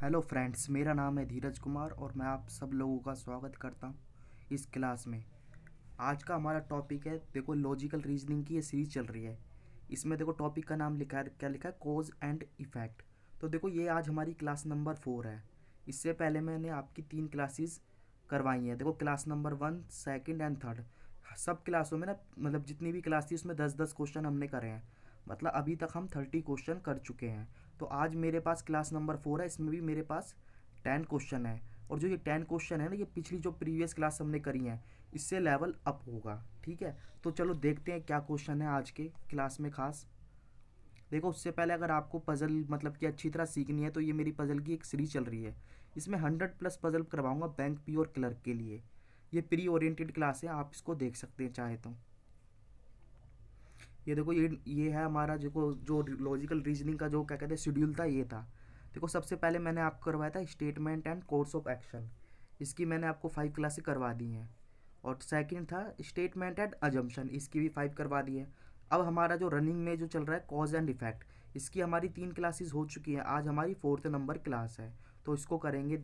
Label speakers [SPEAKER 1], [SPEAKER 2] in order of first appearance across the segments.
[SPEAKER 1] Hello friends, मेरा नाम है धीरज कुमार और मैं आप सब लोगों का स्वागत करता हूँ इस क्लास में। आज का हमारा टॉपिक है, देखो लॉजिकल रीजनिंग की ये सीरीज चल रही है। इसमें देखो टॉपिक का नाम लिखा है, क्या लिखा है, कॉज एंड इफ़ेक्ट। तो देखो ये आज हमारी क्लास नंबर 4 है। इससे पहले मैंने आपकी 3 क्लासेस करवाई हैं। देखो class number 1, second and third, सब क्लासों में ना, मतलब जितनी भी क्लास थी उसमें 10-10 क्वेश्चन हमने करे हैं। मतलब अभी तक हम 30 क्वेश्चन कर चुके हैं। तो आज मेरे पास क्लास नंबर 4 है, इसमें भी मेरे पास 10 क्वेश्चन है। और जो ये 10 क्वेश्चन है ना, ये पिछली जो प्रीवियस क्लास हमने करी हैं इससे लेवल अप होगा। ठीक है, तो चलो देखते हैं क्या क्वेश्चन है आज के क्लास में खास। देखो उससे पहले अगर आपको पज़ल मतलब कि अच्छी तरह सीखनी है तो ये मेरी पज़ल की एक सीरीज चल रही है। इसमें 100+ पज़ल करवाऊंगा बैंक पी और क्लर्क के लिए। ये प्री ओरिएंटेड क्लास है, आप इसको देख सकते हैं चाहे तो। ये देखो, ये है हमारा जो लॉजिकल रीजनिंग का जो क्या कहते हैं शेड्यूल था, ये था। देखो सबसे पहले मैंने आपको करवाया था statement and course of action. इसकी मैंने आपको 5 क्लासेस करवा दी हैं। और सेकंड था स्टेटमेंट एंड अजम्पशन, इसकी भी 5 करवा दी है। अब हमारा जो रनिंग में जो चल रहा है कॉज एंड इफेक्ट, इसकी हमारी 3 क्लासेस हो चुकी हैं। आज हमारी 4th नंबर क्लास है, तो इसको करेंगे।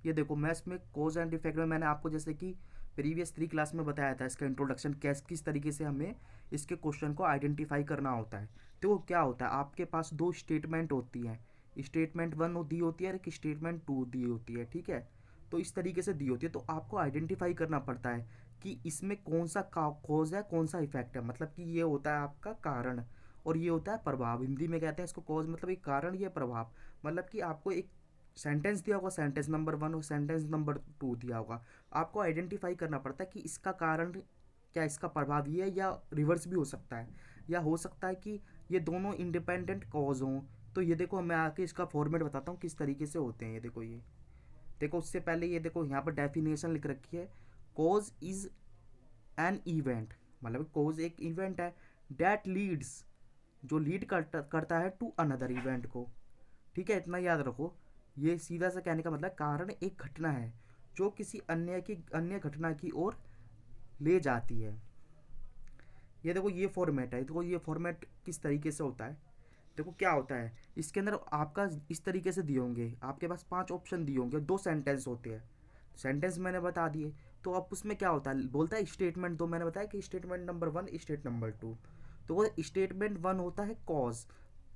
[SPEAKER 1] ये देखो मैं इसमें कोज एंड इफेक्ट में मैंने आपको जैसे कि प्रीवियस 3 क्लास में बताया था, इसका इंट्रोडक्शन किस तरीके से हमें इसके क्वेश्चन को आइडेंटिफाई करना होता है। तो वो क्या होता है, आपके पास 2 स्टेटमेंट होती हैं। स्टेटमेंट 1 दी होती है और एक स्टेटमेंट 2 दी होती है। ठीक है, तो इस तरीके से दी होती है, तो आपको आइडेंटिफाई करना पड़ता है कि इसमें कौन सा कॉज है, कौन सा इफेक्ट है। मतलब कि ये होता है आपका कारण और ये होता है प्रभाव। हिंदी में कहते हैं इसको कॉज, मतलब एक कारण, ये प्रभाव। मतलब कि आपको एक सेंटेंस दिया होगा, सेंटेंस नंबर 1 और सेंटेंस नंबर 2 दिया होगा। आपको आइडेंटिफाई करना पड़ता है कि इसका कारण क्या, इसका प्रभाव ये है, या रिवर्स भी हो सकता है, या हो सकता है कि ये दोनों इंडिपेंडेंट कॉज हों। तो ये देखो मैं आके इसका फॉर्मेट बताता हूँ किस तरीके से होते हैं। ये देखो, ये देखो उससे पहले ये देखो यहाँ पर डेफिनेशन लिख रखी है। कॉज इज एन इवेंट, मतलब कॉज एक इवेंट है डैट लीड्स, जो लीड करता है टू अनदर इवेंट को। ठीक है, इतना याद रखो। ये सीधा सा कहने का मतलब कारण एक घटना है जो किसी अन्य घटना की ओर ले जाती है। ये देखो ये फॉर्मेट है। देखो ये फॉर्मेट किस तरीके से होता है। देखो क्या होता है, इसके अंदर आपका इस तरीके से दिए होंगे, आपके पास 5 ऑप्शन दिए होंगे, 2 सेंटेंस होते हैं। सेंटेंस मैंने बता दिए। तो अब उसमें क्या होता है, बोलता है स्टेटमेंट 2, मैंने बताया कि स्टेटमेंट नंबर 1, स्टेट नंबर 2। तो वो स्टेटमेंट 1 होता है कॉज।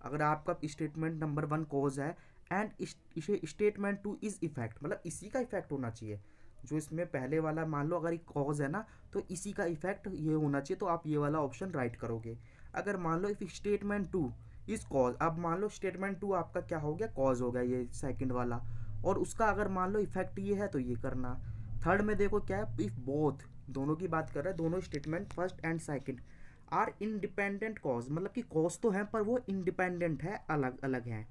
[SPEAKER 1] अगर आपका स्टेटमेंट नंबर 1 कॉज है एंड स्टेटमेंट 2 इज इफेक्ट, मतलब इसी का इफेक्ट होना चाहिए। जो इसमें पहले वाला मान लो अगर एक कॉज है ना, तो इसी का इफेक्ट ये होना चाहिए, तो आप ये वाला ऑप्शन राइट करोगे। अगर मान लो इफ स्टेटमेंट 2 इस कॉज, अब मान लो स्टेटमेंट 2 आपका क्या हो गया, कॉज हो गया ये सेकंड वाला, और उसका अगर मान लो इफेक्ट ये है तो ये करना। थर्ड में देखो क्या है, इफ बोथ, दोनों की बात कर रहे हैं, दोनों statement first and second are independent cause, मतलब कि कॉज तो है पर वो इंडिपेंडेंट है, अलग अलग हैं।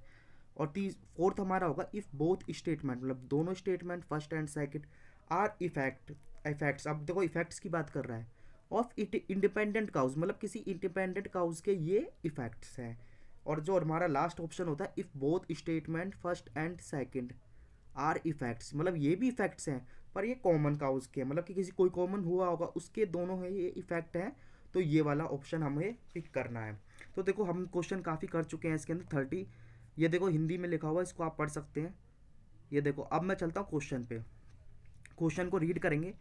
[SPEAKER 1] और तीस फोर्थ हमारा होगा इफ बोथ स्टेटमेंट, मतलब दोनों statement first and second are effects. अब देखो इफेक्ट्स की बात कर रहा है ऑफ इट इंडिपेंडेंट काउज, मतलब किसी इंडिपेंडेंट काउज के ये इफेक्ट्स हैं। और जो हमारा लास्ट ऑप्शन होता है if both statement first and second are effects, मतलब ये भी इफेक्ट्स हैं पर ये कॉमन काउज के, मतलब कि किसी कोई कॉमन हुआ होगा उसके दोनों है ये इफेक्ट हैं। तो ये वाला ऑप्शन हमें पिक करना है। तो देखो हम क्वेश्चन काफ़ी कर चुके हैं इसके अंदर 30। ये देखो हिंदी में लिखा हुआ है, इसको आप पढ़ सकते हैं। ये देखो अब मैं चलता हूँ क्वेश्चन पे, क्वेश्चन को रीड करेंगे।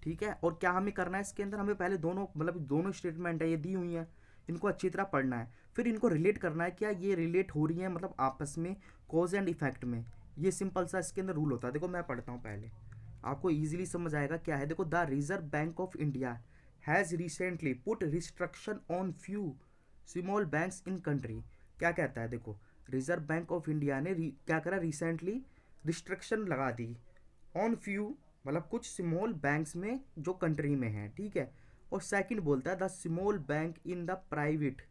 [SPEAKER 1] ठीक है, और क्या हमें करना है इसके अंदर, हमें पहले दोनों, मतलब दोनों स्टेटमेंट है ये दी हुई हैं, इनको अच्छी तरह पढ़ना है। फिर इनको रिलेट करना है, क्या ये रिलेट हो रही है मतलब आपस में, कॉज एंड इफेक्ट में। ये सिंपल सा इसके अंदर रूल होता है। देखो मैं पढ़ता हूँ पहले, आपको ईजिली समझ आएगा क्या है। देखो the reserve bank of India has recently put restriction on few small banks in country. क्या कहता है, देखो रिजर्व बैंक ऑफ इंडिया ने क्या करा, रिसेंटली रिस्ट्रिक्शन लगा दी ऑन फ्यू, मतलब कुछ स्मॉल बैंक्स में जो कंट्री में है। ठीक है, और सेकंड बोलता है the small bank in the private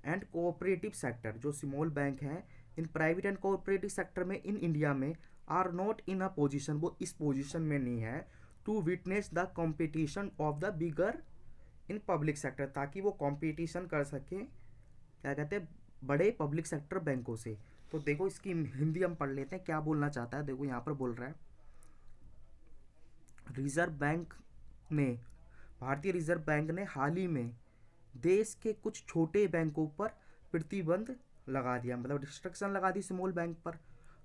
[SPEAKER 1] and cooperative sector, जो स्मॉल बैंक हैं in private and cooperative sector में इन इंडिया में are not in a position, वो इस पोजीशन में नहीं है to witness the competition of the bigger in public sector, ताकि वो कंपटीशन कर सके, क्या कहते हैं, बड़े पब्लिक सेक्टर बैंकों से। तो देखो इसकी हिंदी हम पढ़ लेते हैं क्या बोलना चाहता है। देखो यहाँ पर बोल रहा है रिजर्व बैंक ने, भारतीय रिजर्व बैंक ने हाल ही में देश के कुछ छोटे बैंकों पर प्रतिबंध लगा दिया, मतलब रिस्ट्रिक्शन लगा दी स्मॉल बैंक पर।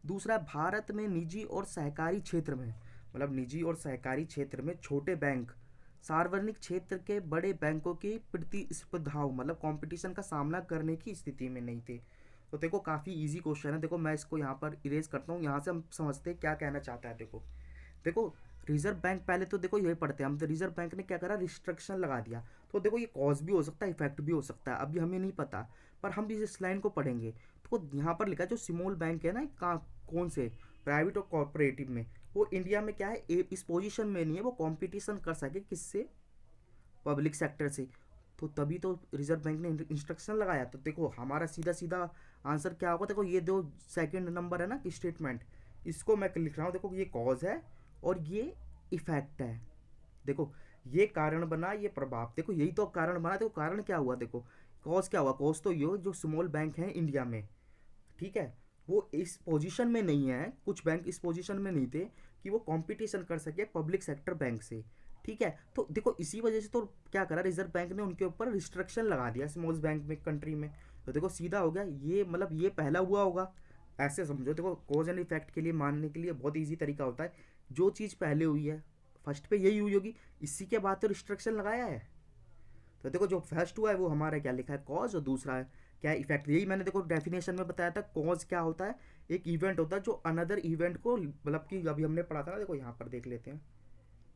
[SPEAKER 1] दूसरा है भारत में निजी और सहकारी क्षेत्र में, मतलब निजी और सहकारी क्षेत्र में छोटे बैंक सार्वजनिक क्षेत्र के बड़े बैंकों की प्रतिस्पर्धाओं मतलब कंपटीशन का सामना करने की स्थिति में नहीं थे। तो देखो काफ़ी इजी क्वेश्चन है, देखो मैं इसको यहाँ पर इरेज करता हूँ, यहाँ से हम समझते हैं क्या कहना चाहता है। देखो देखो रिजर्व बैंक, पहले तो देखो यही पढ़ते हैं हम, तो रिजर्व बैंक ने क्या करा, रिस्ट्रिक्शन लगा दिया। तो देखो ये कॉज भी हो सकता है, इफेक्ट भी हो सकता है, अभी हमें नहीं पता, पर हम इस लाइन को पढ़ेंगे। तो यहाँ पर लिखा है जो स्मॉल बैंक है ना, कौन से प्राइवेट और कॉरपोरेटिव में, वो इंडिया में क्या है, इस पोजीशन में नहीं है वो कंपटीशन कर सके किससे, पब्लिक सेक्टर से। तो तभी तो रिजर्व बैंक ने इंस्ट्रक्शन लगाया। तो देखो हमारा सीधा सीधा आंसर क्या होगा, देखो ये दो सेकंड नंबर है ना स्टेटमेंट, इसको मैं लिख रहा हूँ। देखो ये कॉज है और ये इफेक्ट है। देखो ये कारण बना, ये प्रभाव, देखो यही तो कारण बना। देखो कारण क्या हुआ, देखो कॉज क्या हुआ, कॉज तो ये जो स्मॉल बैंक है इंडिया में, ठीक है, वो इस पोजीशन में नहीं है, कुछ बैंक इस पोजीशन में नहीं थे कि वो कंपटीशन कर सके पब्लिक सेक्टर बैंक से, ठीक है। तो देखो इसी वजह से तो क्या करा रिजर्व बैंक ने, उनके ऊपर रिस्ट्रिक्शन लगा दिया स्मॉल बैंक में कंट्री में। तो देखो सीधा हो गया ये, मतलब ये पहला हुआ होगा, ऐसे समझो। देखो कॉज एंड इफेक्ट के लिए मानने के लिए बहुत ईजी तरीका होता है, जो चीज़ पहले हुई है फर्स्ट पे यही हुई होगी, इसी के बाद तो रिस्ट्रिक्शन लगाया है। तो देखो जो फर्स्ट हुआ है वो हमारा क्या लिखा है, कॉज, और दूसरा है क्या है, इफेक्ट। यही मैंने देखो डेफिनेशन में बताया था, कॉज क्या होता है, एक इवेंट होता है जो अनदर इवेंट को, मतलब कि अभी हमने पढ़ा था ना, देखो यहाँ पर देख लेते हैं,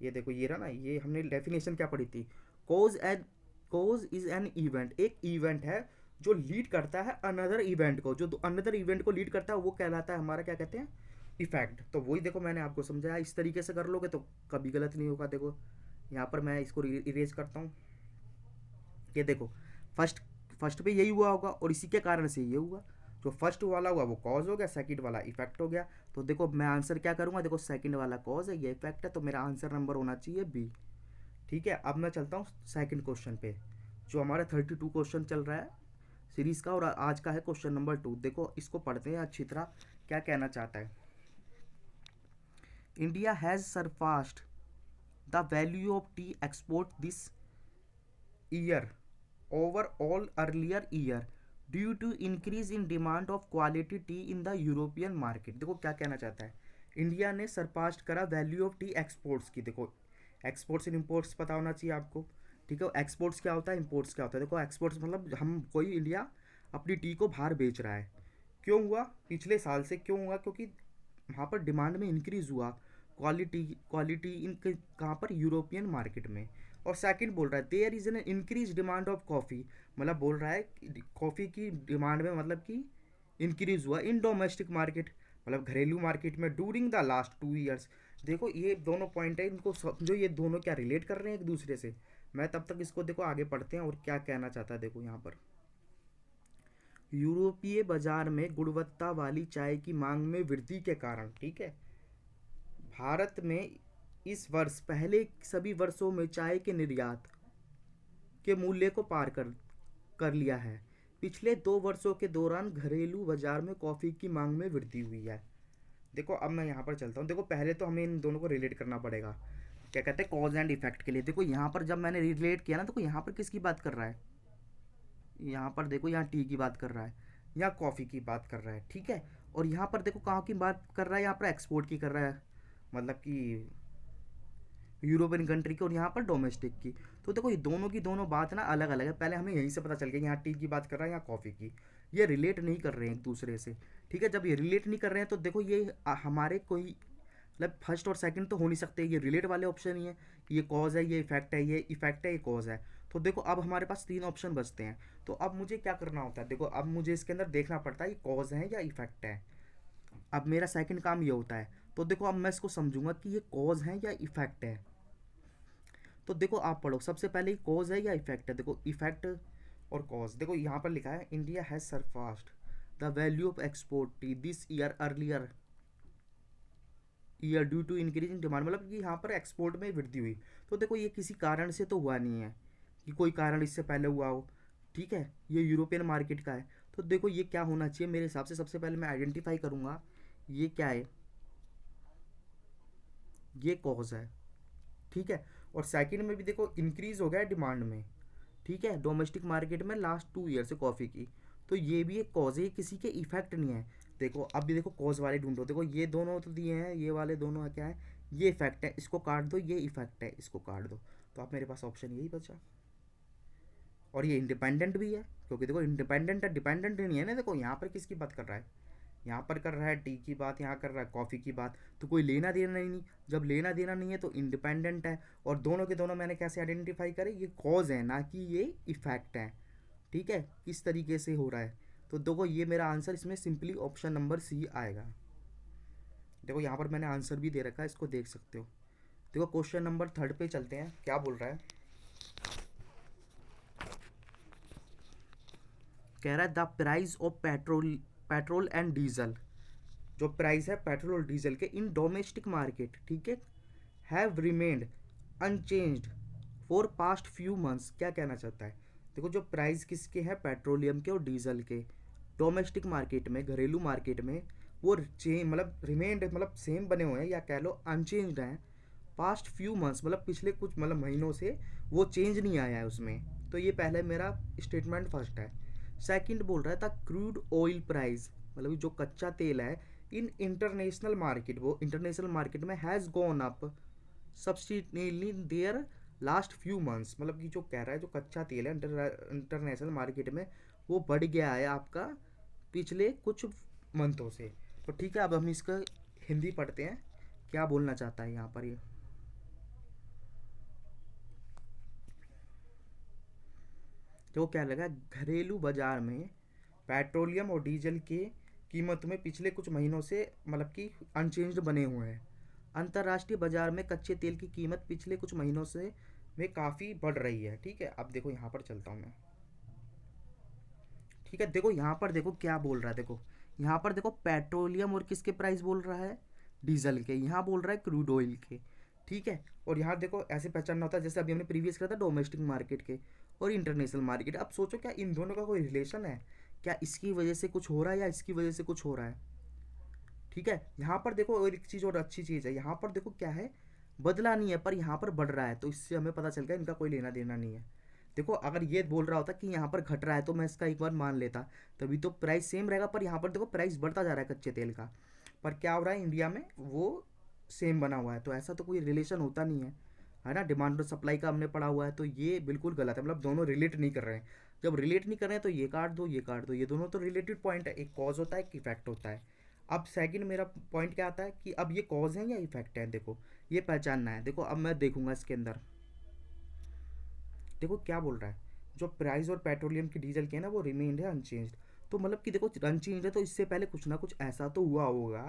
[SPEAKER 1] ये देखो ये रहा ना, ये हमने डेफिनेशन क्या पढ़ी थी, cause and, cause is an event, एक इवेंट है जो लीड करता है अनदर इवेंट को, जो अनदर इवेंट को लीड करता है वो कहलाता है हमारा, क्या कहते हैं, इफेक्ट। तो वही देखो मैंने आपको समझाया, इस तरीके से कर लोगे तो कभी गलत नहीं होगा। देखो यहाँ पर मैं इसको इरेज करता हूँ, ये देखो फर्स्ट, फर्स्ट पे यही हुआ होगा और इसी के कारण से ये हुआ, जो फर्स्ट वाला हुआ वो कॉज हो गया, सेकंड वाला इफेक्ट हो गया। तो देखो मैं आंसर क्या करूँगा, देखो सेकंड वाला कॉज है, ये इफेक्ट है, तो मेरा आंसर नंबर होना चाहिए बी। ठीक है, अब मैं चलता हूँ सेकंड क्वेश्चन पे, जो हमारा 32 क्वेश्चन चल रहा है सीरीज का, और आज का है क्वेश्चन नंबर 2। देखो इसको पढ़ते हैं अच्छी तरह, क्या कहना चाहता है। India has surpassed the value of T export this year over all earlier year due to increase in demand of quality tea in the European market। देखो क्या कहना चाहता है, इंडिया ने सरपास्ट करा वैल्यू ऑफ टी एक्सपोर्ट्स की। देखो exports and imports पता होना चाहिए आपको, ठीक है। एक्सपोर्ट्स क्या होता है, इम्पोर्ट्स क्या होता है। देखो एक्सपोर्ट्स मतलब हम कोई इंडिया अपनी टी को बाहर बेच रहा है, क्यों हुआ, पिछले साल से क्यों हुआ, क्योंकि वहाँ पर डिमांड में इंक्रीज़ हुआ, क्वालिटी क्वालिटी इन कहाँ पर, यूरोपियन मार्केट में। और सेकंड बोल रहा है there is an increase demand of coffee, मतलब बोल रहा है कॉफ़ी की डिमांड में मतलब कि इंक्रीज हुआ इन डोमेस्टिक मार्केट, मतलब घरेलू मार्केट में डूरिंग द लास्ट 2 ईयर्स। देखो ये दोनों पॉइंट है, इनको समझो, ये दोनों क्या रिलेट कर रहे हैं एक दूसरे से। मैं तब तक इसको देखो आगे पढ़ते हैं और क्या कहना चाहता है। देखो यहाँ पर यूरोपीय बाजार में गुणवत्ता वाली चाय की मांग में वृद्धि के कारण, ठीक है, भारत में इस वर्ष पहले सभी वर्षों में चाय के निर्यात के मूल्य को पार कर लिया है। पिछले 2 वर्षों के दौरान घरेलू बाजार में कॉफ़ी की मांग में वृद्धि हुई है। देखो अब मैं यहाँ पर चलता हूँ, देखो पहले तो हमें इन दोनों को रिलेट करना पड़ेगा, क्या कहते हैं, कॉज एंड इफेक्ट के लिए। देखो यहाँ पर जब मैंने रिलेट किया ना, देखो यहाँ पर किसकी बात कर रहा है, यहाँ पर देखो यहाँ टी की बात कर रहा है, यहाँ कॉफ़ी की बात कर रहा है, ठीक है। और यहाँ पर देखो कहाँ की बात कर रहा है, यहाँ पर एक्सपोर्ट की कर रहा है, मतलब कि यूरोपियन कंट्री की, और यहाँ पर डोमेस्टिक की। तो देखो ये दोनों की दोनों बात ना अलग अलग है, पहले हमें यहीं से पता चल गया, यहाँ टी की बात कर रहा है, यहाँ कॉफ़ी की। ये रिलेट नहीं कर रहे हैं एक दूसरे से, ठीक है। जब ये रिलेट नहीं कर रहे हैं तो देखो ये हमारे कोई मतलब फर्स्ट और सेकंड तो हो नहीं सकते, ये रिलेट वाले ऑप्शन ही है, ये कॉज है, ये इफेक्ट है, ये इफेक्ट है, ये कॉज है। तो देखो अब हमारे पास 3 ऑप्शन बचते हैं, तो अब मुझे क्या करना होता है, देखो अब मुझे इसके अंदर देखना पड़ता है ये कॉज है या इफेक्ट है। अब मेरा सेकंड काम ये होता है, तो देखो अब मैं इसको समझूंगा कि ये कॉज है या इफेक्ट है। तो देखो आप पढ़ो, सबसे पहले कॉज है या इफेक्ट है। देखो इफेक्ट और कॉज, देखो यहाँ पर लिखा है India has surpassed the value of export tea this year earlier year due to increase in demand, मतलब कि यहाँ पर एक्सपोर्ट में वृद्धि हुई। तो देखो ये किसी कारण से तो हुआ नहीं है कि कोई कारण इससे पहले हुआ हो, ठीक है, ये यूरोपियन मार्केट का है। तो देखो ये क्या होना चाहिए मेरे हिसाब से, सबसे पहले मैं आइडेंटिफाई करूँगा ये क्या है, ये कॉज है, ठीक है। और सेकंड में भी देखो इंक्रीज हो गया है डिमांड में, ठीक है, डोमेस्टिक मार्केट में लास्ट 2 ईयर से कॉफ़ी की। तो ये भी एक कॉज है, ये किसी के इफेक्ट नहीं है। देखो अब भी देखो कॉज वाले ढूंढो, देखो ये दोनों तो दिए हैं, ये वाले दोनों क्या है, ये इफेक्ट है, इसको काट दो, ये इफेक्ट है, इसको काट दो, तो आप मेरे पास ऑप्शन यही बचा। और ये इंडिपेंडेंट भी है, क्योंकि देखो इंडिपेंडेंट है, डिपेंडेंट नहीं है ना। देखो यहाँ पर किसकी बात कर रहा है, यहाँ पर कर रहा है टी की बात, यहाँ कर रहा है कॉफ़ी की बात, तो कोई लेना देना नहीं। जब लेना देना नहीं है तो इंडिपेंडेंट है। और दोनों के दोनों मैंने कैसे आइडेंटिफाई करे, ये कॉज है ना कि ये इफेक्ट है। ठीक है, किस तरीके से हो रहा है, तो देखो ये मेरा आंसर इसमें सिंपली ऑप्शन नंबर सी आएगा। देखो यहाँ पर मैंने आंसर भी दे रखा है, इसको देख सकते हो। देखो क्वेश्चन नंबर 3 पे चलते हैं, क्या बोल रहा है, कह रहा है the price of petrol and diesel, जो प्राइस है पेट्रोल और डीजल के इन डोमेस्टिक मार्केट, ठीक है, have remained unchanged for past few months. क्या कहना चाहता है, देखो जो प्राइस किसके हैं, पेट्रोलियम के और डीजल के, डोमेस्टिक मार्केट में, घरेलू मार्केट में, वो चेंज मतलब रिमेंड मतलब सेम बने हुए हैं, या कह लो अनचेंज्ड हैं पास्ट फ्यू मंथ्स, मतलब पिछले कुछ मतलब महीनों से वो चेंज नहीं आया है उसमें। तो ये पहले मेरा स्टेटमेंट फर्स्ट है। सेकंड बोल रहा था क्रूड ऑयल प्राइस, मतलब जो कच्चा तेल है इन इंटरनेशनल मार्केट, वो इंटरनेशनल मार्केट में has gone up substantially their last few months, मतलब कि जो कह रहा है जो कच्चा तेल है इंटरनेशनल मार्केट में वो बढ़ गया है आपका पिछले कुछ मंथों से। तो ठीक है, अब हम इसका हिंदी पढ़ते हैं, क्या बोलना चाहता है यहाँ पर ये। तो क्या लगा, घरेलू बाजार में पेट्रोलियम और डीजल के कीमत में पिछले कुछ महीनों से मतलब कि अनचेंज्ड बने हुए हैं। अंतर्राष्ट्रीय बाजार में कच्चे तेल की कीमत पिछले कुछ महीनों से में काफ़ी बढ़ रही है। ठीक है, अब देखो यहाँ पर चलता हूँ मैं। ठीक है, देखो यहाँ पर देखो क्या बोल रहा है, देखो यहाँ पर देखो पेट्रोलियम और किसके प्राइस बोल रहा है, डीजल के, यहाँ बोल रहा है क्रूड ऑयल के। ठीक है, और यहाँ देखो ऐसे पहचानना होता है जैसे अभी हमने प्रीवियस करा था डोमेस्टिक मार्केट के और इंटरनेशनल मार्केट। अब सोचो क्या इन दोनों का कोई रिलेशन है, क्या इसकी वजह से कुछ हो रहा है या इसकी वजह से कुछ हो रहा है। ठीक है, यहाँ पर देखो और एक चीज़ और अच्छी चीज़ है, यहाँ पर देखो क्या है, बदला नहीं है पर यहाँ पर बढ़ रहा है, तो इससे हमें पता चल गया इनका कोई लेना देना नहीं है। देखो अगर ये बोल रहा होता कि यहाँ पर घट रहा है तो मैं इसका एक बार मान लेता, तभी तो प्राइस सेम रहेगा, पर यहाँ पर देखो प्राइस बढ़ता जा रहा है कच्चे तेल का, पर क्या हो रहा है इंडिया में वो सेम बना हुआ है, तो ऐसा तो कोई रिलेशन होता नहीं है ना। डिमांड और सप्लाई का हमने पढ़ा हुआ है, तो ये बिल्कुल गलत है, मतलब दोनों रिलेट नहीं कर रहे हैं। जब रिलेट नहीं कर रहे हैं तो ये काट दो, ये काट दो, ये दोनों तो रिलेटेड पॉइंट है, एक कॉज होता है एक इफेक्ट होता है। अब सेकंड मेरा पॉइंट क्या आता है कि अब ये कॉज है या इफेक्ट है, देखो ये पहचानना है। देखो अब मैं देखूंगा इसके अंदर, देखो क्या बोल रहा है, जो प्राइस और पेट्रोलियम की डीजल के है ना वो रिमेन्ड है अनचेंज्ड। तो मतलब कि देखो अनचेंज है तो इससे पहले कुछ ना कुछ ऐसा तो हुआ होगा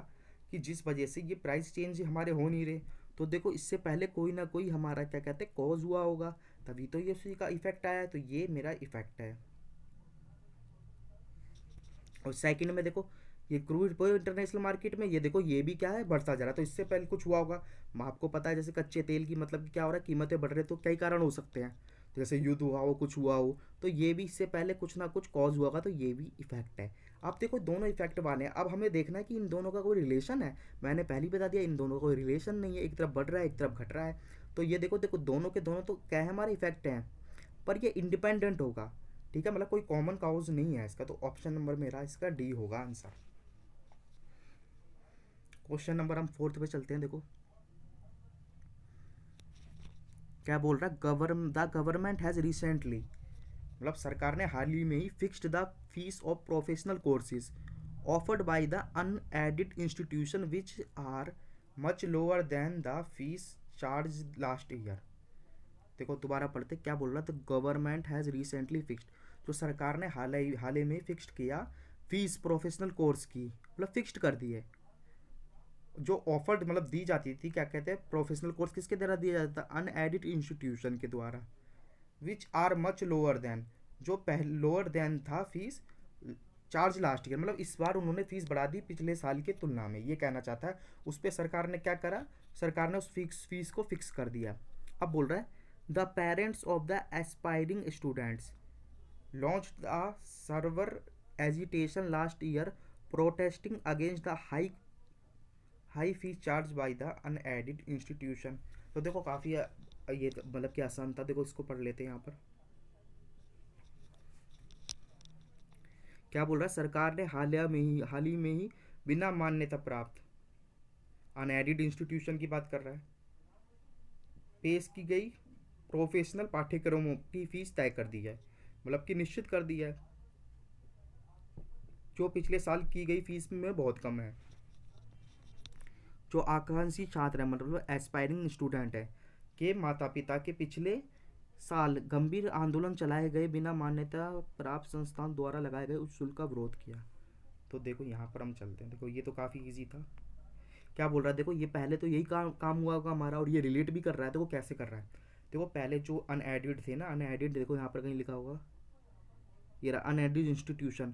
[SPEAKER 1] कि जिस वजह से ये प्राइस चेंज हमारे हो नहीं रहे। तो देखो इससे पहले कोई ना कोई हमारा क्या कहते हैं कॉज हुआ होगा, तभी तो ये उसी का इफेक्ट आया है, तो ये मेरा इफेक्ट है। और सेकंड में देखो ये क्रूड इंटरनेशनल मार्केट में, ये देखो ये भी क्या है बढ़ता जा रहा है, तो इससे पहले कुछ हुआ होगा। आपको पता है जैसे कच्चे तेल की मतलब कि क्या हो रहा है, कीमतें बढ़ रही है, तो कई कारण हो सकते हैं, जैसे युद्ध हुआ हो, कुछ हुआ हो, तो ये भी इससे पहले कुछ ना कुछ कॉज हुआ होगा, तो ये भी इफेक्ट है। अब देखो दोनों इफेक्ट वाले हैं, अब हमें देखना है कि इन दोनों का कोई रिलेशन है। मैंने पहले ही बता दिया इन दोनों का कोई रिलेशन नहीं है, एक तरफ बढ़ रहा है एक तरफ घट रहा है। तो ये देखो देखो दोनों के दोनों तो क्या है हमारे इफेक्ट हैं, पर ये इंडिपेंडेंट होगा। ठीक है, मतलब कोई कॉमन काउज नहीं है इसका, तो ऑप्शन नंबर मेरा इसका डी होगा आंसर। क्वेश्चन नंबर हम 4 पे चलते हैं, देखो क्या बोल रहा है, द गवर्नमेंट हैज़ रिसेंटली, मतलब सरकार ने हाल ही में ही fixed the fee of professional courses offered by the unaided institution which are much lower than the fee charge last year. देखो दोबारा पढ़ते क्या बोल रहा है, तो गवर्नमेंट हैज़ रिसेंटली फिक्स्ड, जो सरकार ने हाल ही में फिक्स्ड किया फीस प्रोफेशनल कोर्स की, मतलब फिक्स्ड कर दी है, जो ऑफर्ड मतलब दी जाती थी, क्या कहते हैं प्रोफेशनल कोर्स किसके द्वारा दिया जाता था, अनएडिड इंस्टीट्यूशन के द्वारा, which are much lower than, जो पहले लोअर देन था फीस चार्ज लास्ट ईयर, मतलब इस बार उन्होंने फीस बढ़ा दी पिछले साल की तुलना में, ये कहना चाहता है। उस पर सरकार ने क्या करा, सरकार ने उस फीस को फिक्स कर दिया। अब बोल रहा है the parents of the aspiring students launch the server agitation last year protesting against the high fees charge by the unaided institution. तो देखो काफ़ी ये मतलब कि आसान था, देखो इसको पढ़ लेते हैं यहाँ पर। क्या बोल रहा है, सरकार ने हाल ही में ही बिना मान्यता प्राप्त अनएडिड इंस्टीट्यूशन की बात कर रहा है, पेश की गई प्रोफेशनल पाठ्यक्रमों की फीस तय कर दी है, मतलब कि निश्चित कर दी है, जो पिछले साल की गई फीस में बहुत कम है। जो आकांक्षी छात्र है, मतलब एस्पायरिंग स्टूडेंट है, के माता पिता के पिछले साल गंभीर आंदोलन चलाए गए बिना मान्यता प्राप्त संस्थान द्वारा लगाए गए उच्च शुल्क का विरोध किया। तो देखो यहाँ पर हम चलते हैं, देखो ये तो काफ़ी इजी था। क्या बोल रहा है, देखो ये पहले तो यही काम हुआ होगा हमारा, और ये रिलेट भी कर रहा है। देखो कैसे कर रहा है, देखो पहले जो अनएडिड थे ना, अनएडिड देखो यहाँ पर कहीं लिखा होगा, ये रहा अनएडिड इंस्टीट्यूशन,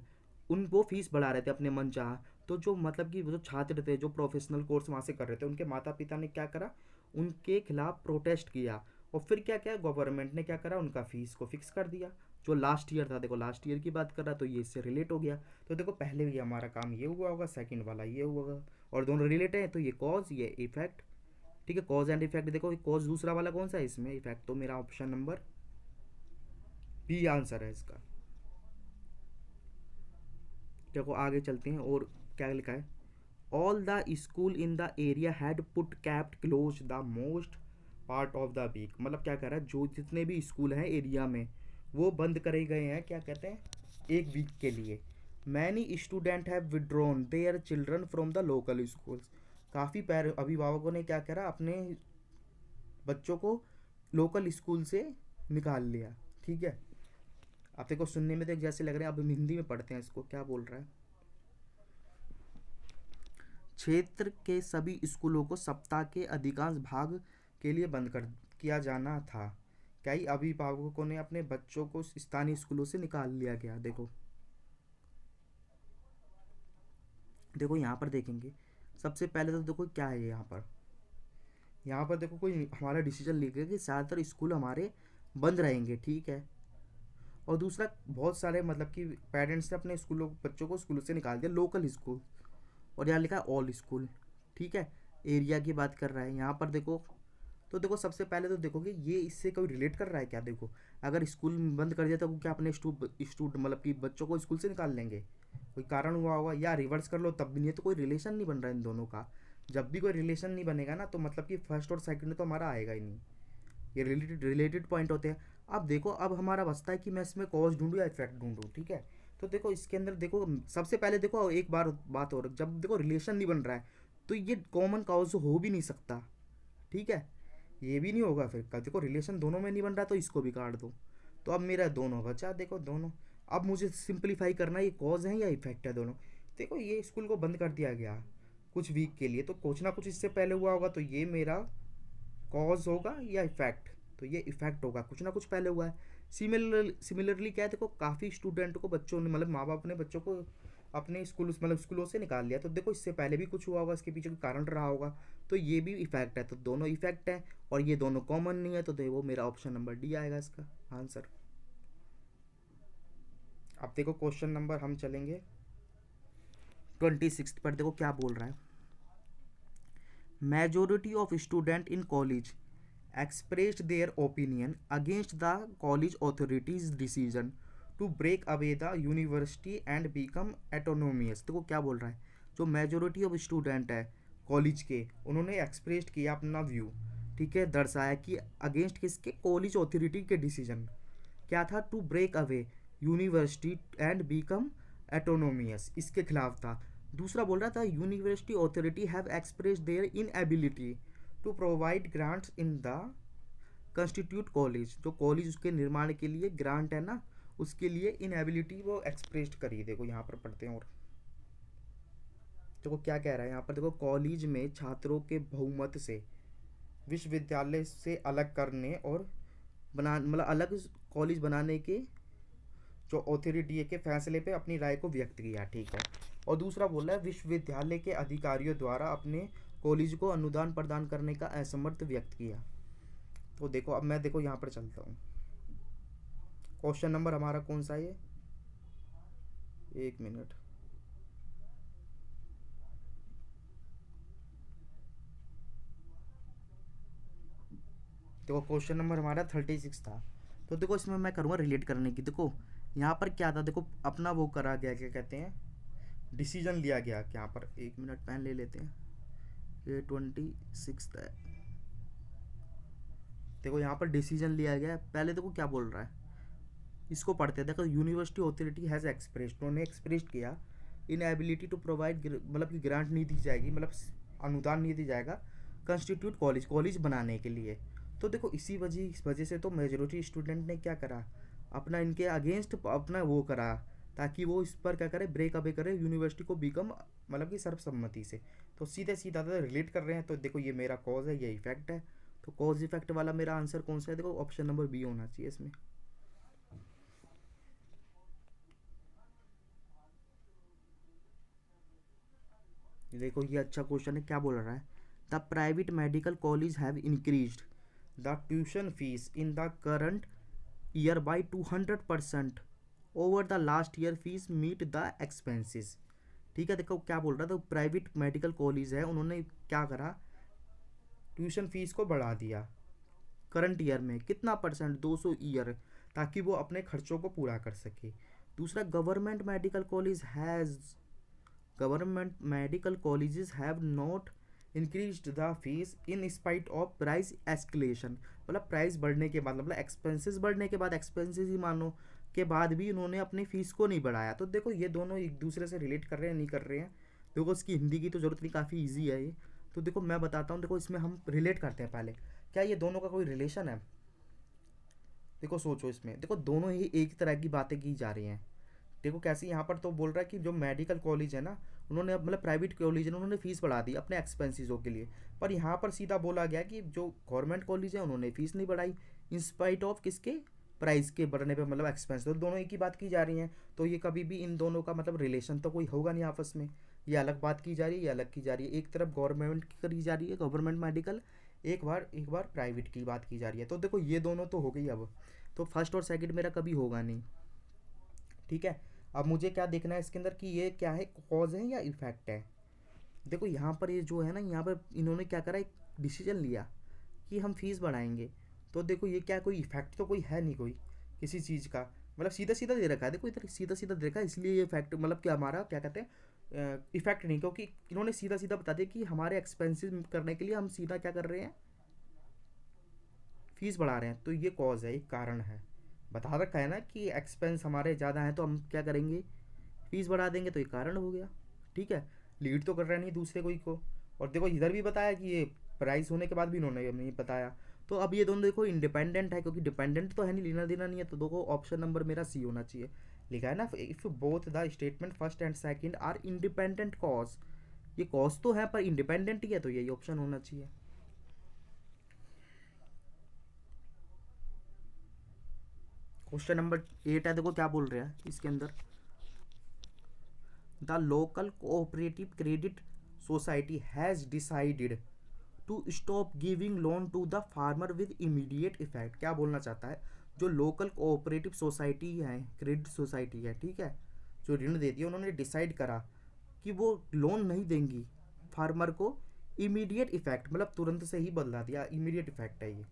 [SPEAKER 1] उन वो फीस बढ़ा रहे थे अपने मन चाह। तो जो मतलब कि वो जो छात्र थे जो प्रोफेशनल कोर्स वहाँ से कर रहे थे, उनके माता पिता ने क्या करा, उनके खिलाफ प्रोटेस्ट किया, और फिर क्या क्या गवर्नमेंट ने क्या करा, उनका फीस को फिक्स कर दिया। जो लास्ट ईयर था, देखो लास्ट ईयर की बात कर रहा, तो ये इससे रिलेट हो गया। तो देखो पहले भी हमारा काम ये हुआ होगा, सेकंड वाला ये हुआ होगा, और दोनों रिलेट हैं, तो ये कॉज ये इफेक्ट। ठीक है, कॉज एंड इफेक्ट। देखो कॉज दूसरा वाला कौन सा है इसमें, इफेक्ट तो मेरा ऑप्शन नंबर बी आंसर है इसका। देखो आगे चलते हैं, और क्या लिखा है, all the school in the area had put kept close the most part of the week. मतलब क्या कह रहा है, जो जितने भी स्कूल हैं एरिया में वो बंद करे गए हैं, क्या कहते हैं, एक वीक के लिए। Many student have withdrawn their children from the local schools. काफ़ी अभिभावकों ने क्या करा, अपने बच्चों को लोकल स्कूल से निकाल लिया। ठीक है, अब देखो सुनने में तो जैसे लग रहे हैं, अब हम हिंदी में पढ़ते हैं इसको, क्या बोल रहा है, क्षेत्र के सभी स्कूलों को सप्ताह के अधिकांश भाग के लिए बंद कर किया जाना था। कई अभिभावकों ने अपने बच्चों को स्थानीय स्कूलों से निकाल लिया गया। देखो देखो यहाँ पर देखेंगे, सबसे पहले तो देखो क्या है यहाँ पर देखो कोई हमारा डिसीजन लेके कि ज़्यादातर स्कूल हमारे बंद रहेंगे। ठीक है, और दूसरा बहुत सारे मतलब कि पेरेंट्स ने अपने स्कूलों बच्चों को स्कूलों से निकाल दिया, लोकल स्कूल, और यहाँ लिखा है ऑल स्कूल। ठीक है, एरिया की बात कर रहा है यहाँ पर। देखो तो देखो सबसे पहले तो देखो कि ये इससे कोई रिलेट कर रहा है क्या। देखो अगर स्कूल बंद कर दिया तो वो क्या अपने स्टूड मतलब कि बच्चों को स्कूल से निकाल लेंगे, कोई कारण हुआ होगा, या रिवर्स कर लो तब भी नहीं है, तो कोई रिलेशन नहीं बन रहा है इन दोनों का। जब भी कोई रिलेशन नहीं बनेगा ना, तो मतलब कि फर्स्ट और सेकंड तो हमारा आएगा ही नहीं, ये रिलेटेड पॉइंट होते हैं। अब देखो अब हमारा बचता है कि मैं इसमें कॉज ढूंढूं या इफेक्ट ढूंढूं। ठीक है, तो देखो इसके अंदर देखो सबसे पहले देखो एक बार बात और, जब देखो रिलेशन नहीं बन रहा है तो ये कॉमन कॉज हो भी नहीं सकता। ठीक है, ये भी नहीं होगा, फिर देखो रिलेशन दोनों में नहीं बन रहा तो इसको भी काट दो। तो अब मेरा दोनों बचा, देखो दोनों। अब मुझे सिंप्लीफाई करना है, ये कॉज है या इफेक्ट है दोनों। देखो ये स्कूल को बंद कर दिया गया कुछ वीक के लिए, तो कुछ ना कुछ इससे पहले हुआ होगा, तो ये मेरा कॉज होगा या इफेक्ट, तो ये इफेक्ट होगा, कुछ ना कुछ पहले हुआ है। सिमिलरली क्या है, देखो काफ़ी स्टूडेंट को बच्चों ने मतलब माँ बाप ने बच्चों को अपने स्कूल मतलब स्कूलों से निकाल लिया, तो देखो इससे पहले भी कुछ हुआ होगा, इसके पीछे कोई कारण रहा होगा, तो ये भी इफेक्ट है। तो दोनों इफेक्ट है और ये दोनों कॉमन नहीं है, तो देखो मेरा ऑप्शन नंबर डी आएगा इसका आंसर। अब देखो क्वेश्चन नंबर हम चलेंगे 26 पर। देखो क्या बोल रहा है, majority of students in college expressed their opinion against the college authorities decision to break away the university and become autonomous। तो वो क्या बोल रहा है, जो मेजोरिटी ऑफ स्टूडेंट है कॉलेज के, उन्होंने एक्सप्रेस किया अपना व्यू। ठीक है, दर्शाया कि अगेंस्ट किसके, कॉलेज अथॉरिटी के डिसीजन। क्या था, to break away university and become autonomous, इसके खिलाफ था। दूसरा बोल रहा था university authority have express their inability to provide grants in the constitute college, जो कॉलेज उसके निर्माण के लिए ग्रांट है ना, उसके लिए इनएबिलिटी वो एक्सप्रेस करी। देखो यहाँ पर पढ़ते हैं, और देखो क्या कह रहा है यहाँ पर, देखो कॉलेज में छात्रों के बहुमत से विश्वविद्यालय से अलग करने और बना मतलब अलग कॉलेज बनाने के जो अथॉरिटी के फैसले पे अपनी राय को व्यक्त किया। ठीक है, और दूसरा बोल रहा है विश्वविद्यालय के अधिकारियों द्वारा अपने कॉलेज को अनुदान प्रदान करने का असमर्थ व्यक्त किया। तो देखो अब मैं देखो यहाँ पर चलता हूँ, क्वेश्चन नंबर हमारा कौन सा है, एक मिनट, देखो क्वेश्चन नंबर हमारा 36 था। तो देखो इसमें मैं करूँगा रिलेट करने की। देखो यहाँ पर क्या था देखो, अपना वो करा गया, क्या कहते हैं, डिसीजन लिया गया। यहाँ पर 1 मिनट पेन ले लेते हैं। ये 26 है। देखो यहाँ पर डिसीजन लिया गया। पहले देखो क्या बोल रहा है, इसको पढ़ते हैं। देखो, यूनिवर्सिटी ऑथोरिटी हैज़ एक्सप्रेस्ड, उन्होंने एक्सप्रेस्ड किया इन एबिलिटी टू प्रोवाइड, मतलब कि ग्रांट नहीं दी जाएगी, मतलब अनुदान नहीं दी जाएगा कंस्टिट्यूट कॉलेज, कॉलेज बनाने के लिए। तो देखो इस वजह से तो मेजोरिटी स्टूडेंट ने क्या करा, अपना इनके अगेंस्ट अपना वो करा, ताकि वो इस पर क्या करे, ब्रेक अवे करे यूनिवर्सिटी को बिकम, मतलब कि सर्वसम्मति से। तो सीधे सीधा तो रिलेट कर रहे हैं। तो देखो ये मेरा कॉज है, ये इफेक्ट है। तो कॉज इफेक्ट वाला मेरा आंसर कौन सा है, देखो ऑप्शन नंबर बी होना चाहिए इसमें। देखो ये अच्छा क्वेश्चन है, क्या बोल रहा है, the private medical college have increased the tuition fees in the current year by 200% over the last year fees meet the expenses. ठीक है, देखो क्या बोल रहा था, तो प्राइवेट मेडिकल कॉलेज है, उन्होंने क्या करा, ट्यूशन फीस को बढ़ा दिया करंट ईयर में कितना परसेंट, 200 ईयर, ताकि वो अपने खर्चों को पूरा कर सके। दूसरा, government medical colleges have not increased the fees in spite of price escalation, मतलब प्राइस बढ़ने के बाद, मतलब एक्सपेंसेस बढ़ने के बाद, एक्सपेंसेस ही मानो के बाद भी उन्होंने अपनी फीस को नहीं बढ़ाया। तो देखो ये दोनों एक दूसरे से रिलेट कर रहे हैं, नहीं कर रहे हैं। देखो इसकी हिंदी की तो ज़रूरत नहीं, काफ़ी ईजी है ये। तो देखो मैं बताता हूँ, देखो इसमें हम रिलेट करते हैं पहले, क्या ये दोनों का कोई रिलेशन है। देखो सोचो, इसमें देखो दोनों ही एक तरह की बातें की जा रही हैं। देखो कैसे, यहाँ पर तो बोल रहा है कि जो मेडिकल कॉलेज है ना, उन्होंने मतलब प्राइवेट कॉलेज है, उन्होंने फीस बढ़ा दी अपने एक्सपेंसिसों के लिए। पर यहाँ पर सीधा बोला गया कि जो गवर्नमेंट कॉलेज है उन्होंने फीस नहीं बढ़ाई, इंस्पाइट ऑफ किसके, प्राइस के बढ़ने पे, मतलब एक्सपेंस। तो दोनों एक ही बात की जा रही हैं। तो ये कभी भी इन दोनों का मतलब रिलेशन तो कोई होगा नहीं आपस में। ये अलग बात की जा रही है, ये अलग की जा रही है। एक तरफ गवर्नमेंट की करी जा रही है, गवर्नमेंट मेडिकल, एक बार प्राइवेट की बात की जा रही है। तो देखो ये दोनों तो हो गई अब। तो फर्स्ट और सेकंड मेरा कभी होगा नहीं। ठीक है, अब मुझे क्या देखना है इसके अंदर कि ये क्या है, कॉज है या इफेक्ट है। देखो यहाँ पर ये जो है ना, यहाँ पर इन्होंने क्या करा, एक डिसीजन लिया कि हम फीस बढ़ाएंगे। तो देखो ये क्या, कोई इफेक्ट तो कोई है नहीं कोई किसी चीज़ का, मतलब सीधा सीधा दे रखा है। देखो इधर सीधा सीधा दे रखा है, इसलिए ये इफेक्ट, मतलब कि हमारा क्या कहते हैं, इफेक्ट नहीं, क्योंकि इन्होंने सीधा सीधा बता दिया कि हमारे एक्सपेंसेस करने के लिए हम सीधा क्या कर रहे हैं, फीस बढ़ा रहे हैं। तो ये कॉज है, एक कारण है। बता रखा है ना कि एक्सपेंस हमारे ज़्यादा हैं, तो हम क्या करेंगे, फीस बढ़ा देंगे। तो ये कारण हो गया। ठीक है, लीड तो कर रहा नहीं दूसरे कोई को। और देखो इधर भी बताया कि ये प्राइस होने के बाद भी इन्होंने नहीं बताया। तो अब ये दोनों देखो इंडिपेंडेंट है, क्योंकि डिपेंडेंट तो है नहीं, लेना देना नहीं है। तो देखो ऑप्शन नंबर मेरा सी होना चाहिए। लिखा है ना, if both the statement first and second are independent cause, ये कॉज तो है पर इंडिपेंडेंट ही है, तो यही ऑप्शन होना चाहिए। क्वेश्चन नंबर 8 है, देखो क्या बोल रहे हैं इसके अंदर, the local cooperative credit society has decided to stop giving loan to the farmer with immediate effect. क्या बोलना चाहता है, जो लोकल कोऑपरेटिव सोसाइटी है, क्रेडिट सोसाइटी है, ठीक है, जो ऋण देती है, उन्होंने डिसाइड करा कि वो लोन नहीं देंगी फार्मर को इमीडिएट इफेक्ट, मतलब तुरंत से ही बदला दिया, इमीडिएट इफेक्ट है ये।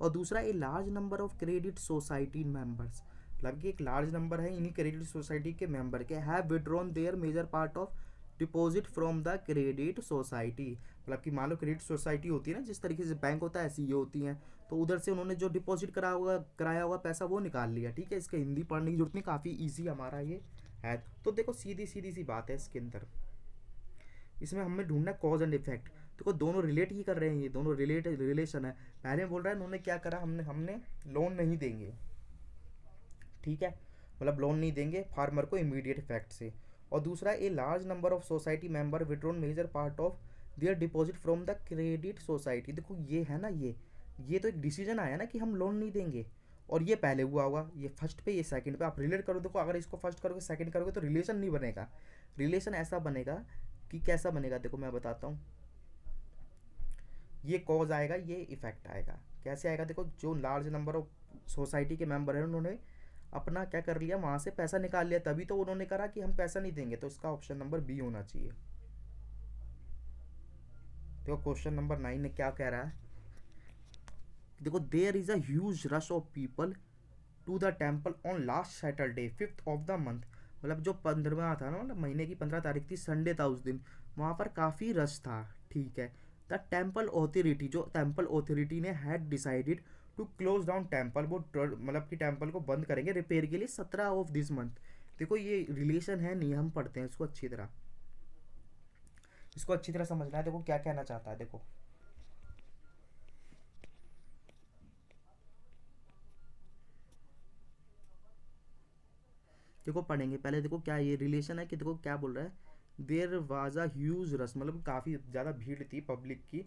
[SPEAKER 1] और दूसरा, a large number of credit society members, मतलब कि एक लार्ज नंबर है इन्हीं क्रेडिट सोसाइटी के मेंबर के, have withdrawn their major part of deposit from the credit society. मतलब कि मान लो क्रेडिट सोसाइटी होती है ना, जिस तरीके से बैंक होता है ऐसी ये होती हैं। तो उधर से उन्होंने जो डिपॉजिट कराया हुआ पैसा वो निकाल लिया। ठीक है, इसका हिंदी पढ़ने की जरूरत नहीं, काफ़ी ईजी हमारा ये है। तो देखो सीधी सीधी सी बात है इसके अंदर, इसमें हमें ढूंढना है कॉज एंड इफेक्ट। देखो दोनों रिलेट ही कर रहे हैं, ये दोनों रिलेशन है। पहले बोल रहा है उन्होंने क्या करा, हमने हमने लोन नहीं देंगे, ठीक है, मतलब लोन नहीं देंगे फार्मर को इमीडिएट इफेक्ट से। और दूसरा, a large number of society member withdrawn major part of their deposit from the credit society. देखो ये है ना, ये तो एक डिसीजन आया ना कि हम लोन नहीं देंगे, और ये पहले हुआ होगा, ये फर्स्ट पे ये सेकंड पे, आप रिलेट करो। देखो अगर इसको फर्स्ट करोगे सेकंड करोगे तो रिलेशन नहीं बनेगा। रिलेशन ऐसा बनेगा कि कैसा बनेगा, देखो मैं बताता हूँ। ये कॉज आएगा, ये इफेक्ट आएगा। कैसे आएगा, देखो जो लार्ज नंबर ऑफ सोसाइटी के मेंबर हैं उन्होंने अपना क्या कर लिया, वहाँ से पैसा निकाल लिया, तभी तो उन्होंने करा कि हम पैसा नहीं देंगे। तो इसका ऑप्शन नंबर बी होना चाहिए। देखो क्वेश्चन नंबर 9 ने क्या कह रहा है, देखो there is a huge rush of people to the temple on last Saturday 5th of the month, मतलब जो 15वां था ना, मतलब महीने की 15 तारीख थी, संडे था उस दिन, वहाँ पर काफ़ी रश था, ठीक है। द टेम्पल ऑथोरिटी, जो टेम्पल ऑथोरिटी ने had decided to close down temple, वो मतलब कि टेम्पल को बंद करेंगे रिपेयर के लिए 17 ऑफ दिस मंथ। देखो ये रिलेशन है नहीं, हम पढ़ते हैं इसको अच्छी तरह, इसको अच्छी तरह समझना है। देखो क्या कहना चाहता है, देखो देखो पढ़ेंगे पहले, देखो क्या ये रिलेशन है कि देखो क्या बोल रहा है, there was a huge rush, मतलब काफ़ी ज़्यादा भीड़ थी पब्लिक की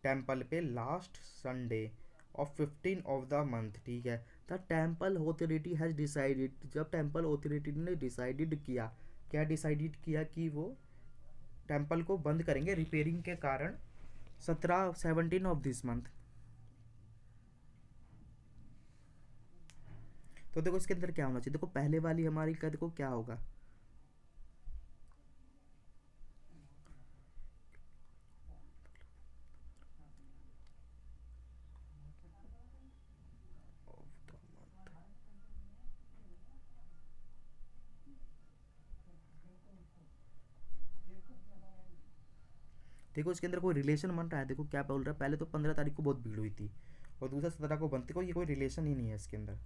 [SPEAKER 1] टेम्पल पे last Sunday off 15 of the month, ठीक है। The temple authority has decided, जब टेम्पल ऑथोरिटी ने डिसाइडेड किया, क्या डिसाइडेड किया कि वो टेम्पल को बंद करेंगे रिपेयरिंग के कारण 17 ऑफ दिस मंथ। तो देखो इसके अंदर क्या होना चाहिए, देखो पहले वाली हमारी का देखो क्या होगा, देखो इसके अंदर कोई रिलेशन बन रहा है, देखो क्या बोल रहा है, पहले तो 15 तारीख को बहुत भीड़ हुई थी और दूसरा 17 को बनती को, ये कोई रिलेशन ही नहीं है इसके अंदर,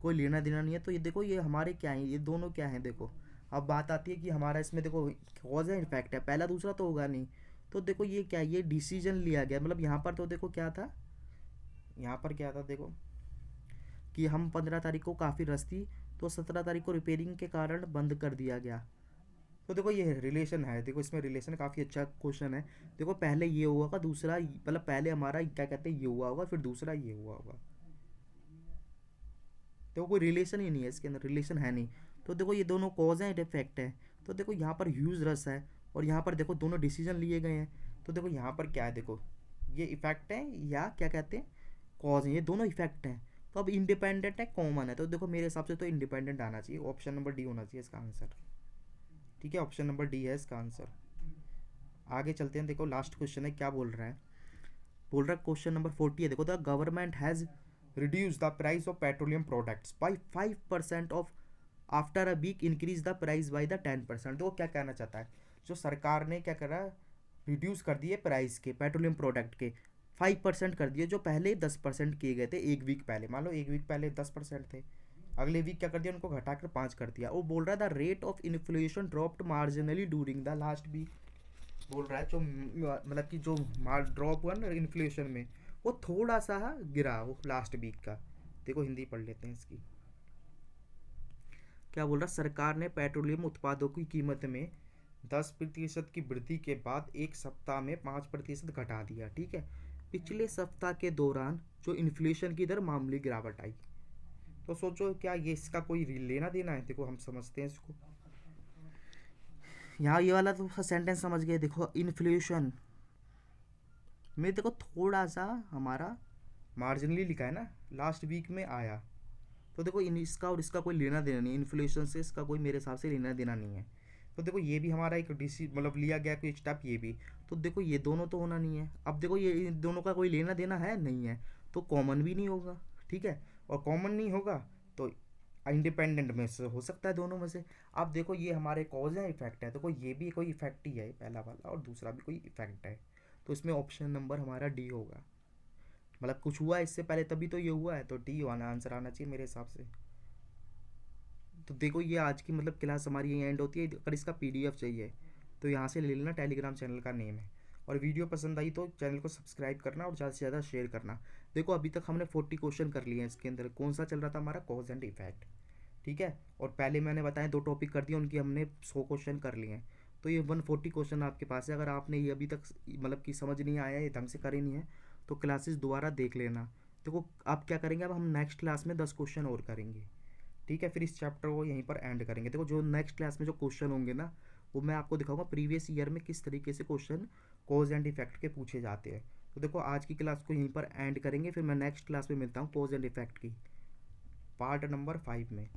[SPEAKER 1] कोई लेना देना नहीं है। तो ये देखो ये हमारे क्या है, ये दोनों क्या है, देखो अब बात आती है कि हमारा इसमें देखो कॉज है इफेक्ट है, पहला दूसरा तो होगा नहीं। तो देखो ये क्या है, ये डिसीजन लिया गया, मतलब यहाँ पर तो देखो क्या था, यहाँ पर क्या था देखो कि हम 15 तारीख को काफ़ी रश थी, तो 17 तारीख को रिपेयरिंग के कारण बंद कर दिया गया। तो देखो ये रिलेशन है, देखो इसमें रिलेशन काफ़ी अच्छा क्वेश्चन है। देखो पहले ये हुआ होगा, दूसरा मतलब पहले हमारा क्या कहते हैं ये हुआ होगा, फिर दूसरा ये हुआ होगा। देखो कोई रिलेशन ही नहीं है इसके अंदर, रिलेशन है नहीं। तो देखो ये दोनों कॉज हैं, इफेक्ट है। तो देखो यहाँ पर ह्यूज रस है और यहाँ पर देखो दोनों डिसीजन लिए गए हैं। तो देखो यहाँ पर क्या है, देखो ये इफेक्ट है या क्या कहते हैं कॉज है, ये दोनों इफेक्ट हैं। तो अब इंडिपेंडेंट है, कॉमन है, तो देखो मेरे हिसाब से तो इंडिपेंडेंट आना चाहिए, ऑप्शन नंबर डी होना चाहिए इसका आंसर, ठीक है। ऑप्शन नंबर डी है इसका आंसर। आगे चलते हैं, देखो लास्ट क्वेश्चन है, क्या बोल रहा है, बोल रहा है क्वेश्चन नंबर 40 है, देखो the government has reduce the price of petroleum products by 5% of after a week increase the price by the 10%। तो वो क्या कहना चाहता है, जो सरकार ने क्या करा, रिड्यूस कर दिए प्राइस के पेट्रोलियम प्रोडक्ट के 5% कर दिए, जो पहले 10% किए गए थे एक वीक पहले, मान लो एक वीक पहले 10% थे, अगले वीक क्या कर दिया उनको घटाकर 5 कर दिया। वो बोल रहा था rate of inflation dropped marginally during the last week, बोल रहा है जो मतलब कि जो मार ड्रॉप हुआ ना इन्फ्लेशन में, वो थोड़ा सा गिरा वो लास्ट वीक का। देखो हिंदी पढ़ लेते हैं इसकी, क्या बोल रहा है, सरकार ने पेट्रोलियम उत्पादों की कीमत में 10% की वृद्धि के बाद एक सप्ताह में 5% घटा दिया, ठीक है। पिछले सप्ताह के दौरान जो इन्फ्लेशन की दर मामूली गिरावट आई। तो सोचो क्या ये इसका कोई लेना देना है, देखो हम समझते हैं इसको। यहाँ ये वाला तो सेंटेंस समझ गए, देखो इन्फ्लेशन में देखो थोड़ा सा हमारा मार्जिनली लिखा है ना, लास्ट वीक में आया। तो देखो इन इसका और इसका कोई लेना देना नहीं है, इन्फ्लेशन से इसका कोई मेरे हिसाब से लेना देना नहीं है। तो देखो ये भी हमारा एक डिसी मतलब लिया गया कोई स्टेप, ये भी। तो देखो ये दोनों तो होना नहीं है, अब देखो ये इन दोनों का कोई लेना देना है नहीं है, तो कॉमन भी नहीं होगा, ठीक है। और कॉमन नहीं होगा तो इंडिपेंडेंट में से हो सकता है दोनों में से। अब देखो ये हमारे कॉज है इफेक्ट है, देखो ये भी कोई इफेक्ट ही है पहला वाला, और दूसरा भी कोई इफेक्ट है। तो इसमें ऑप्शन नंबर हमारा डी होगा, मतलब कुछ हुआ इससे पहले तभी तो ये हुआ है, तो डी वाला आंसर आना चाहिए मेरे हिसाब से। तो देखो ये आज की मतलब क्लास हमारी यही एंड होती है, अगर इसका पीडीएफ चाहिए तो यहाँ से ले लेना, टेलीग्राम चैनल का नेम है। और वीडियो पसंद आई तो चैनल को सब्सक्राइब करना और ज़्यादा से ज़्यादा शेयर करना। देखो अभी तक हमने 40 क्वेश्चन कर लिए हैं, इसके अंदर कौन सा चल रहा था हमारा कॉज एंड इफेक्ट, ठीक है। और पहले मैंने बताया 2 टॉपिक कर दिए, उनकी हमने 100 क्वेश्चन कर लिए हैं। तो ये 140 क्वेश्चन आपके पास है, अगर आपने ये अभी तक मतलब कि समझ नहीं आया, ये ढंग से करे नहीं है, तो क्लासेस दोबारा देख लेना। देखो अब क्या करेंगे, अब हम नेक्स्ट क्लास में 10 क्वेश्चन और करेंगे, ठीक है। फिर इस चैप्टर को यहीं पर एंड करेंगे। देखो जो नेक्स्ट क्लास में जो क्वेश्चन होंगे ना, वो मैं आपको दिखाऊंगा प्रीवियस ईयर में किस तरीके से क्वेश्चन कॉज एंड इफेक्ट के पूछे जाते हैं। तो देखो आज की क्लास को यहीं पर एंड करेंगे, फिर मैं नेक्स्ट क्लास में मिलता हूँ कॉज एंड इफेक्ट की पार्ट नंबर 5 में।